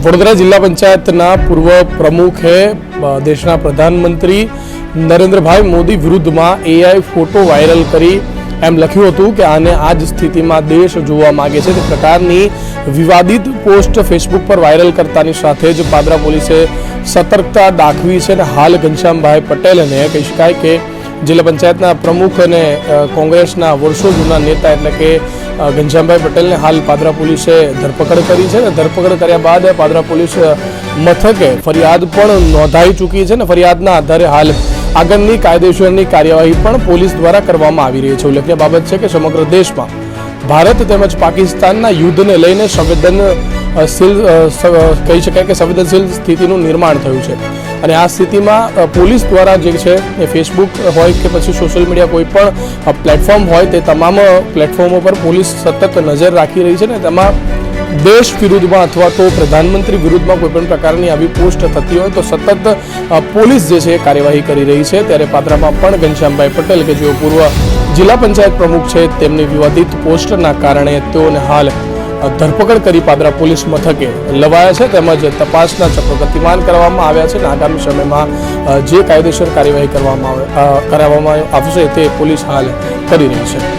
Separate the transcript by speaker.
Speaker 1: વડોદરા જિલ્લા પંચાયતના પૂર્વ પ્રમુખે દેશના પ્રધાનમંત્રી નરેન્દ્રભાઈ મોદી વિરુદ્ધમાં એઆઈ ફોટો વાયરલ કરી એમ લખ્યું હતું કે આને આ જ સ્થિતિમાં દેશ જોવા માંગે છે તે પ્રકારની વિવાદિત પોસ્ટ ફેસબુક પર વાયરલ કરતાની સાથે જ પાદરા પોલીસે સતર્કતા દાખવી છે અને હાલ ઘનશ્યામભાઈ પટેલને કહી શકાય કે જિલ્લા પંચાયતના પ્રમુખ અને કોંગ્રેસના વર્ષો જૂના નેતા એટલે કે ઘનશ્યામભાઈ પટેલને હાલ પાદરા પોલીસે ધરપકડ કરી છે અને ધરપકડ કર્યા બાદ પાદરા પોલીસ મથકે ફરિયાદ પણ નોંધાઈ ચૂકી છે અને ફરિયાદના આધારે હાલ આગળની કાયદેસરની કાર્યવાહી પણ પોલીસ દ્વારા કરવામાં આવી રહી છે। ઉલ્લેખનીય બાબત છે કે સમગ્ર દેશમાં ભારત તેમજ પાકિસ્તાનના યુદ્ધને લઈને કહી શકાય કે સંવેદનશીલ સ્થિતિનું નિર્માણ થયું છે અને આ સ્થિતિમાં પોલીસ દ્વારા જે છે એ ફેસબુક હોય કે પછી સોશિયલ મીડિયા કોઈ પણ પ્લેટફોર્મ હોય તે તમામ પ્લેટફોર્મો પર પોલીસ સતત નજર રાખી રહી છે ને તેમાં દેશ વિરુદ્ધમાં અથવા તો પ્રધાનમંત્રી વિરુદ્ધમાં કોઈ પણ પ્રકારની આવી પોસ્ટ થતી હોય તો સતત પોલીસ જે છે એ કાર્યવાહી કરી રહી છે। ત્યારે પાદરામાં પણ ઘનશ્યામભાઈ પટેલ કે જેઓ પૂર્વ જિલ્લા પંચાયત પ્રમુખ છે તેમની વિવાદિત પોસ્ટના કારણે તેઓને હાલ ધરપકડ કરી પાદરા પોલીસ મથકે લવાયા છે તેમજ તપાસના ચક્રો ગતિમાન કરવામાં આવ્યા છે અને આગામી સમયમાં જે કાયદેસર કાર્યવાહી કરવામાં આવશે તે પોલીસ હાલ કરી રહી છે।